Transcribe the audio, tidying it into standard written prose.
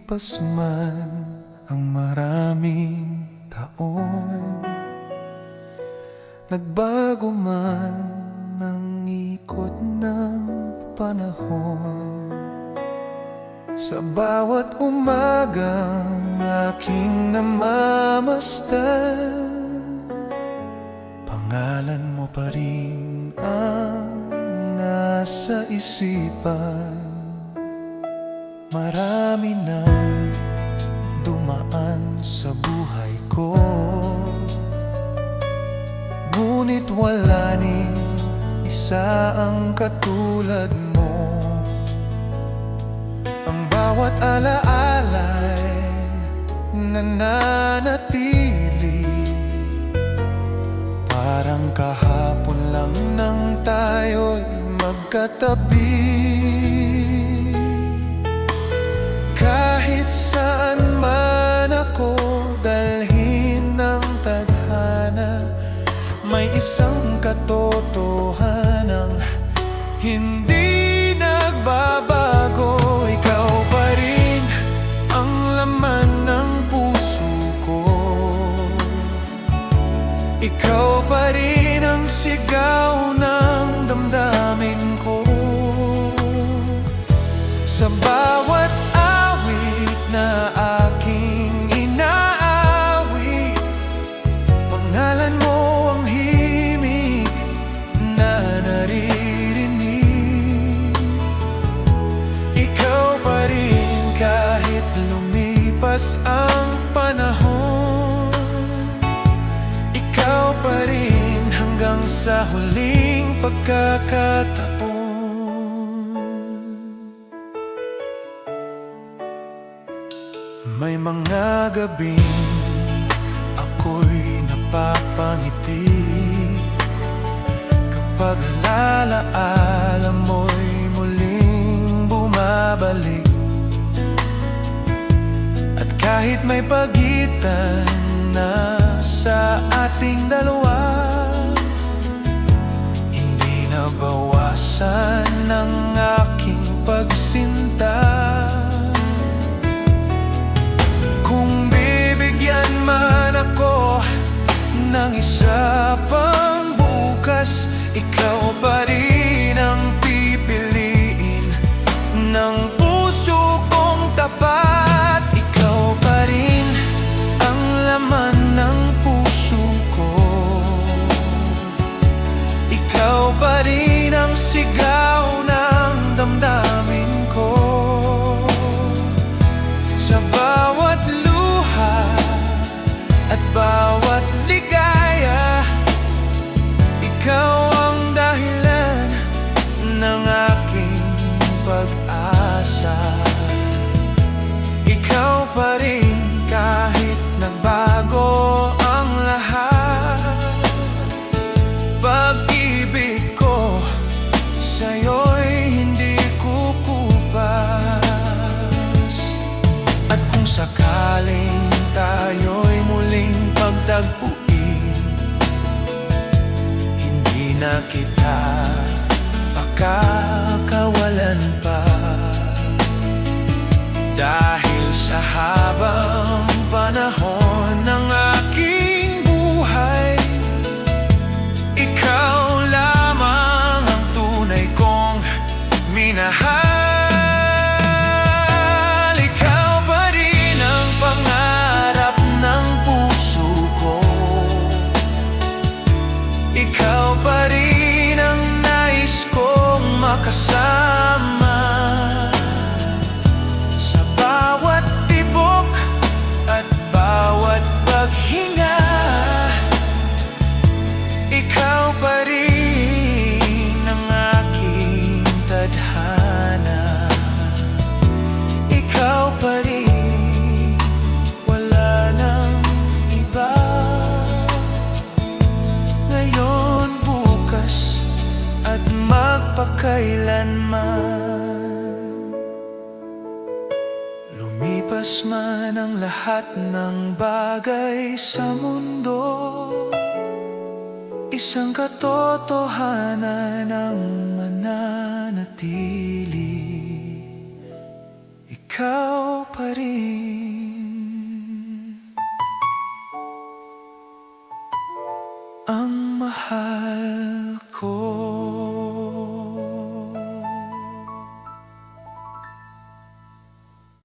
Lumipas man ang maraming taon, nagbago man ang ikot ng panahon. Sa bawat umagang aking namamasdan, pangalan mo pa rin ang nasa isipan. Marami nang dumaan sa buhay ko, ngunit wala ni isa ang katulad mo. Ang bawat alaala'y nananatili, parang kahapon lang nang tayo'y magkatabi. Kahit saan man ako dalhin ng tadhana, may isang katotohanang hindi nagbabago. Ikaw pa rin ang laman ng puso ko, ikaw pa rin ang sigaw ng damdamin ko. Sa bawat na aking inaawit, pangalan mo ang himig na naririnig. Ikaw pa rin kahit lumipas ang panahon, ikaw pa rin hanggang sa huling pagkakataon. May mga gabing ako'y napapangiti kapag alaala mo'y muling bumabalik. At kahit may pagitan na sa ating dalawa, hindi nabawasan ng aking pagsinta. Kung bibigyan man ako ng isa pang bukas, ikaw pa rin ang pipiliin ng puso kong tapat. Ikaw pa rin ang laman ng puso ko, ikaw pa rin ang sigaw ng damdamin ko. Sa bawat at bawat ligaya, ikaw ang dahilan ng aking pag-asa. Ikaw pa rin kahit nagbago ang lahat. Pag-ibig ko sa'yo'y hindi kukupas. At kung sakaling tayo'y muling pagtagpuin, hindi na kita pakakawalan pa. Dahil sa habang panahon ng aking buhay, ikaw lamang ang tunay kong minahal. Kasama sa bawat tibok at bawat paghinga, ikaw pa rin ang aking tadhana. Ikaw pa rin, wala nang iba. Ngayon, bukas at magpakailanman. Lumipas man ang lahat ng bagay sa mundo, isang katotohanan ang mananatili. Ikaw pa pa rin ang mahal